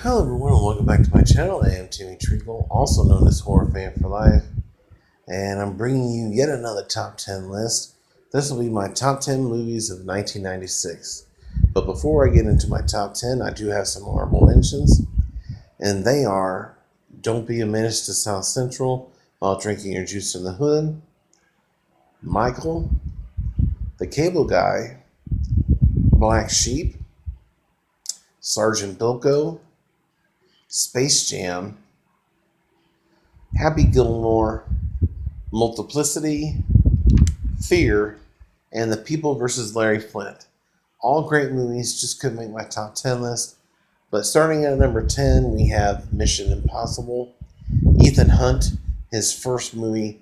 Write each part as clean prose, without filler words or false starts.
Hello everyone and welcome back to my channel. I am Timmy Treacle, also known as Horror Fan for Life, and I'm bringing you yet another top 10 list. This will be my top 10 movies of 1996. But before I get into my top 10, I do have some honorable mentions, and they are Don't Be a Menace to South Central While Drinking Your Juice in the Hood, Michael, The Cable Guy, Black Sheep, Sergeant Bilko, Space Jam, Happy Gilmore, Multiplicity, Fear, and The People vs. Larry Flint. All great movies, just couldn't make my top 10 list. But starting at number 10, we have Mission Impossible. Ethan Hunt, his first movie,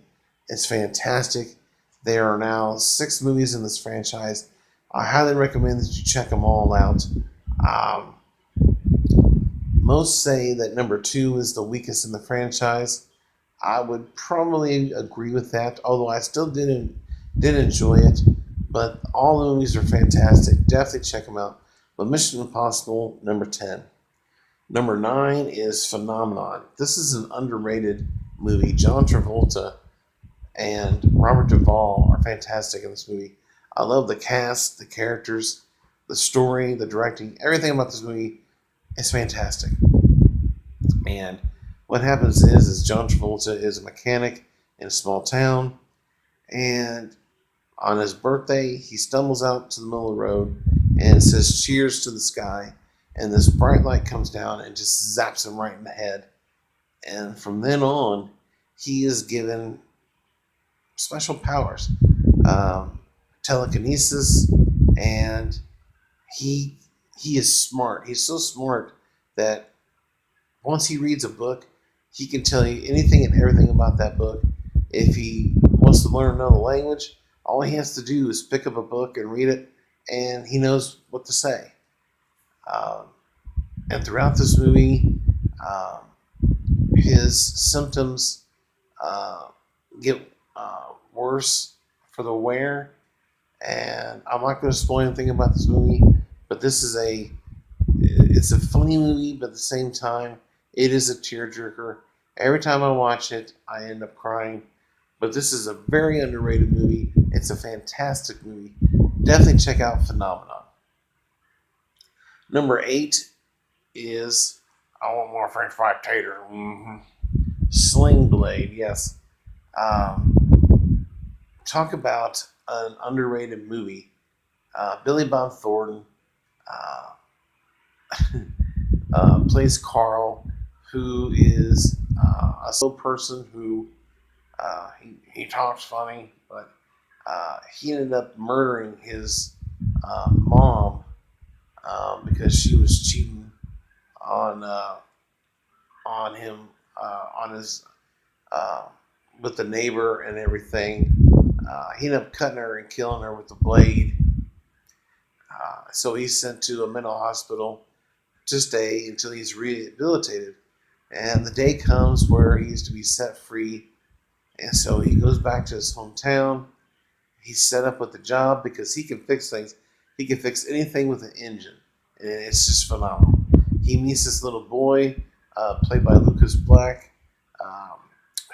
is fantastic. There are now 6 movies in this franchise. I highly recommend that you check them all out. Most say that number 2 is the weakest in the franchise. I would probably agree with that, although I still did enjoy it. But all the movies are fantastic. Definitely check them out. But Mission Impossible, number 10. Number 9 is Phenomenon. This is an underrated movie. John Travolta and Robert Duvall are fantastic in this movie. I love the cast, the characters, the story, the directing. Everything about this movie is fantastic. And what happens is John Travolta is a mechanic in a small town, and on his birthday, he stumbles out to the middle of the road and says cheers to the sky, and this bright light comes down and just zaps him right in the head. And from then on, he is given special powers, telekinesis, and he is smart. He's so smart that once he reads a book, he can tell you anything and everything about that book. If he wants to learn another language, all he has to do is pick up a book and read it, and he knows what to say. And throughout this movie, his symptoms get worse for the wear. And I'm not going to spoil anything about this movie, but it's a funny movie, but at the same time, it is a tearjerker. Every time I watch it, I end up crying. But this is a very underrated movie. It's a fantastic movie. Definitely check out Phenomenon. Number 8 is I Want More French Fried Tater. Slingblade, yes. Talk about an underrated movie. Billy Bob Thornton plays Carl, who is a slow person who he talks funny, but he ended up murdering his mom because she was cheating on him on his with the neighbor and everything. He ended up cutting her and killing her with the blade. So he's sent to a mental hospital to stay until he's rehabilitated. And the day comes where he's to be set free. And so he goes back to his hometown. He's set up with a job because he can fix things. He can fix anything with an engine. And it's just phenomenal. He meets this little boy, played by Lucas Black,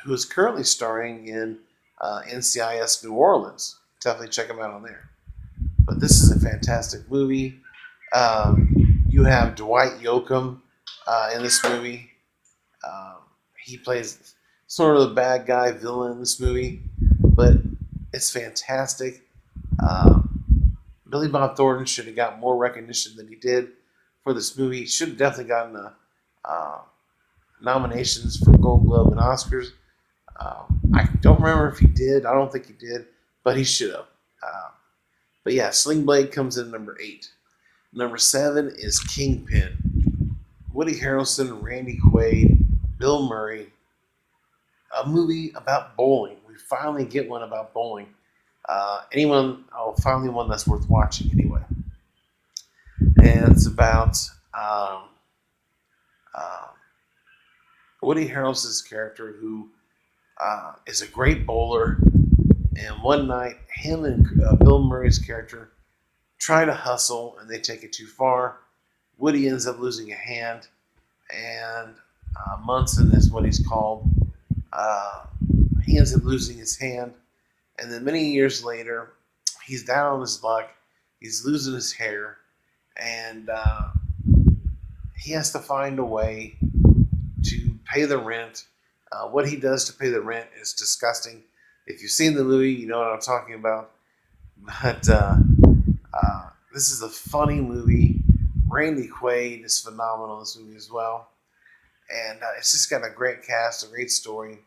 who is currently starring in NCIS New Orleans. Definitely check him out on there. But this is a fantastic movie. You have Dwight Yoakam in this movie. He plays sort of the bad guy villain in this movie, but it's fantastic. Billy Bob Thornton should have got more recognition than he did for this movie. He should have definitely gotten nominations for Gold Globe and Oscars. I don't remember if he did. I don't think he did, but he should have. But yeah, Slingblade comes in number 8. Number 7 is Kingpin. Woody Harrelson, Randy Quaid, Bill Murray. A movie about bowling. We finally get one about bowling. Finally one that's worth watching anyway. And it's about Woody Harrelson's character who is a great bowler. And one night, him and Bill Murray's character try to hustle, and they take it too far. Woody ends up losing a hand, and Munson is what he's called. Uh, he ends up losing his hand, and then many years later, he's down on his luck. He's losing his hair, and he has to find a way to pay the rent. What he does to pay the rent is disgusting. If you've seen the movie, you know what I'm talking about. But this is a funny movie. Randy Quaid is phenomenal in this movie as well. And it's just got a great cast, a great story.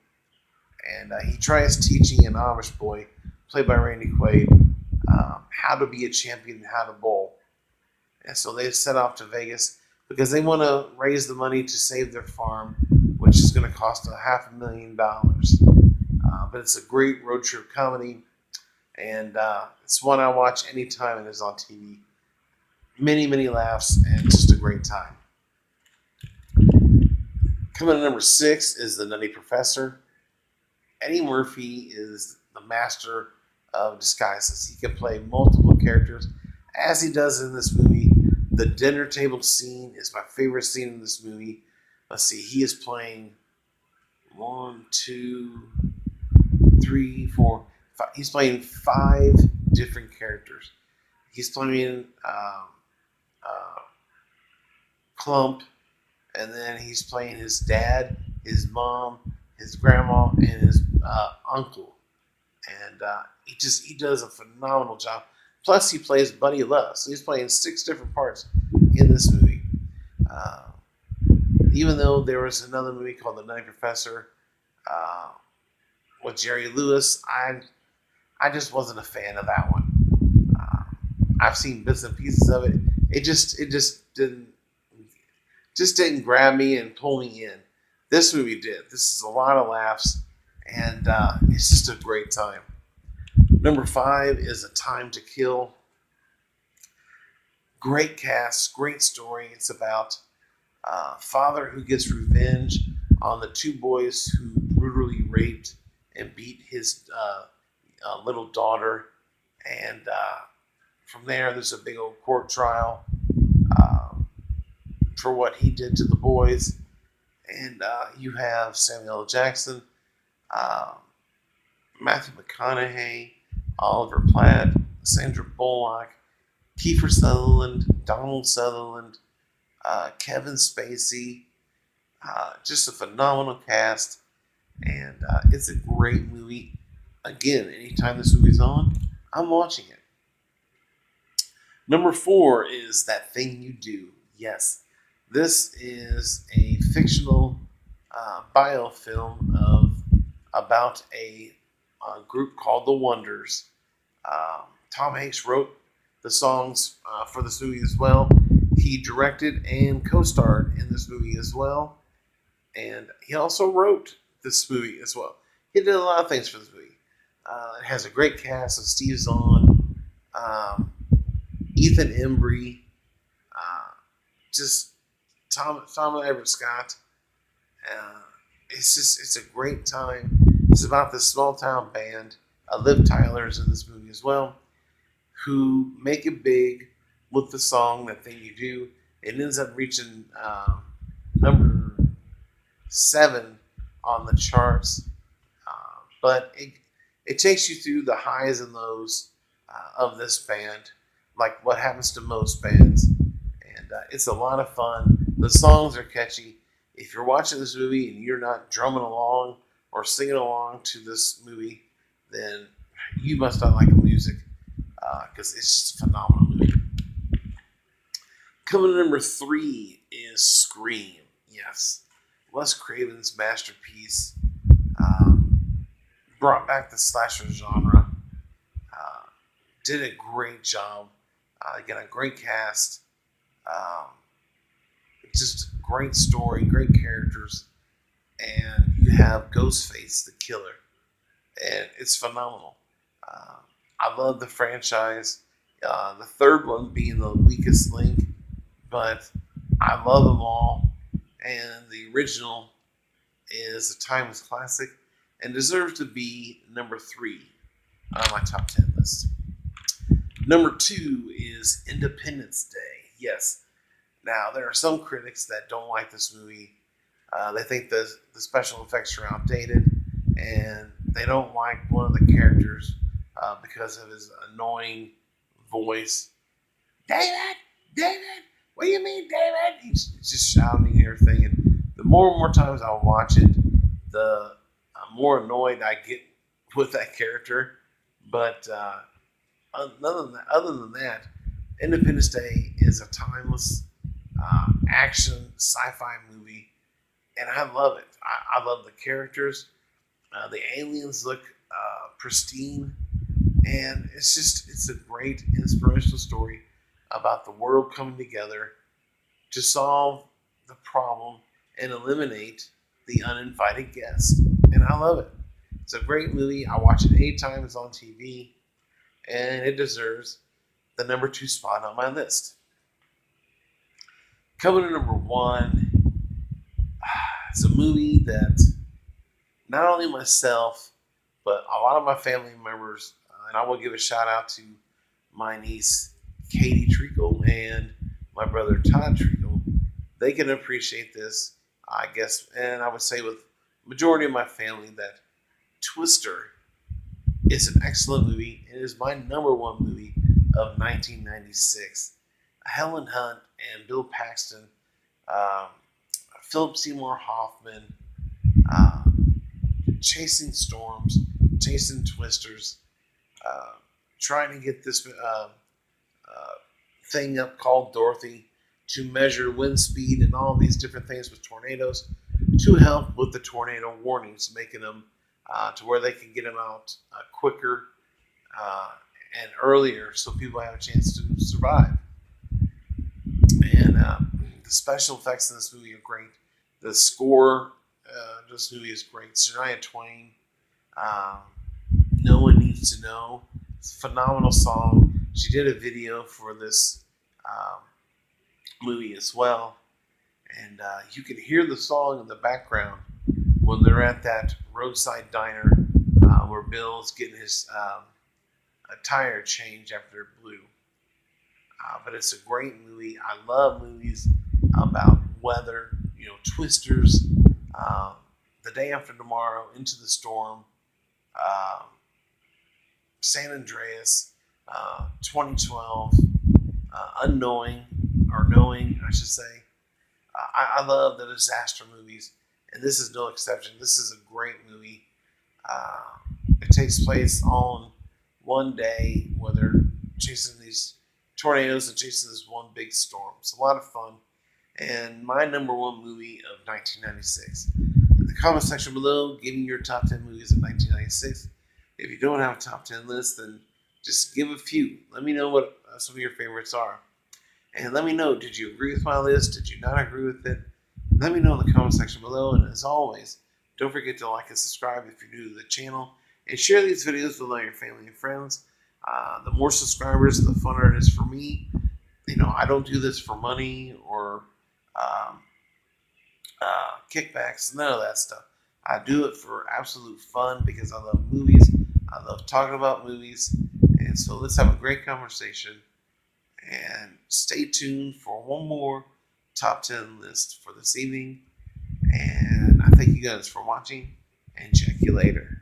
And he tries teaching an Amish boy, played by Randy Quaid, how to be a champion and how to bowl. And so they set off to Vegas because they want to raise the money to save their farm, which is going to cost $500,000. But it's a great road trip comedy, and it's one I watch anytime it is on TV. Many, many laughs and just a great time. Coming to number 6 is The Nutty Professor. Eddie Murphy is the master of disguises. He can play multiple characters, as he does in this movie. The dinner table scene is my favorite scene in this movie. Let's see, he is playing 1, 2, 3, 4, 5. He's playing 5 different characters. He's playing Clump, and then he's playing his dad, his mom, his grandma, and his uncle. And he does a phenomenal job. Plus, he plays Buddy Love, so he's playing 6 different parts in this movie. Uh, Even though there was another movie called The Numbing Professor with Jerry Lewis, I just wasn't a fan of that one. I've seen bits and pieces of it. It just didn't grab me and pull me in. This movie did. This is a lot of laughs, and it's just a great time. Number 5 is A Time to Kill. Great cast, great story. It's about a father who gets revenge on the 2 boys who brutally raped and beat his little daughter. And from there's a big old court trial for what he did to the boys. And you have Samuel L. Jackson, Matthew McConaughey, Oliver Platt, Sandra Bullock, Kiefer Sutherland, Donald Sutherland, Kevin Spacey. Just a phenomenal cast, and it's a great movie. Again, anytime this movie's on, I'm watching it. Number 4 is That Thing You Do. Yes, this is a fictional biofilm about a group called The Wonders. Tom Hanks wrote the songs for this movie as well. He directed and co-starred in this movie as well. And he also wrote this movie as well. He did a lot of things for this movie. It has a great cast of Steve Zahn, Ethan Embry, just Tom Everett Scott. It's a great time. It's about this small town band. Liv Tyler's in this movie as well, who make it big with the song That Thing You Do. It ends up reaching number 7 on the charts, but it takes you through the highs and lows of this band, like what happens to most bands, and it's a lot of fun. The songs are catchy. If you're watching this movie and you're not drumming along or singing along to this movie, then you must not like the music, because it's just a phenomenal movie. Coming to number 3 is Scream. Yes, Wes Craven's masterpiece. Brought back the slasher genre. Did a great job. Again, a great cast. Just great story, great characters. And you have Ghostface, the killer. And it's phenomenal. I love the franchise. The third one being the weakest link, but I love them all. And the original is a timeless classic and deserves to be number 3 on my top 10 list. Number 2 is Independence Day. Yes, Now, there are some critics that don't like this movie. They think the special effects are outdated, and they don't like one of the characters because of his annoying voice. David, David, what do you mean, David? He's just shouting and everything. And the more and more times I watch it, the more annoyed I get with that character. But other than that, Independence Day is a timeless action sci-fi movie, and I love it. I love the characters. The aliens look pristine, and it's a great inspirational story about the world coming together to solve the problem and eliminate the uninvited guests. And I love it. It's a great movie. I watch it anytime it's on TV, and it deserves the number 2 spot on my list. Coming to number 1, it's a movie that not only myself, but a lot of my family members, and I will give a shout out to my niece Katie Treacle and my brother Todd Treacle. They can appreciate this, I guess, and I would say with majority of my family that Twister is an excellent movie. It is my number 1 movie of 1996. Helen Hunt and Bill Paxton, Philip Seymour Hoffman, uh, chasing storms, chasing twisters, trying to get this thing up called Dorothy to measure wind speed and all these different things with tornadoes to help with the tornado warnings, making them to where they can get them out quicker and earlier so people have a chance to survive. And the special effects in this movie are great. The score of this movie is great. Shania Twain, No One Needs to Know. It's a phenomenal song. She did a video for this movie as well. And you can hear the song in the background when they're at that roadside diner where Bill's getting his a tire change after it blew. But it's a great movie. I love movies about weather, twisters, The Day After Tomorrow, Into the Storm, San Andreas, 2012, Unknowing, or Knowing, I should say. I love the disaster movies, and this is no exception. This is a great movie. It takes place on one day where they're chasing these tornadoes and chasing this one big storm. It's a lot of fun, and my number 1 movie of 1996. In the comment section below, give me your top 10 movies of 1996. If you don't have a top 10 list, then just give a few. Let me know what some of your favorites are. And let me know, did you agree with my list? Did you not agree with it? Let me know in the comment section below. And as always, don't forget to like and subscribe if you're new to the channel. And share these videos with all your family and friends. The more subscribers, the funner it is for me. I don't do this for money or kickbacks, none of that stuff. I do it for absolute fun because I love movies. I love talking about movies. And so let's have a great conversation. And stay tuned for one more top 10 list for this evening. And I thank you guys for watching, and check you later.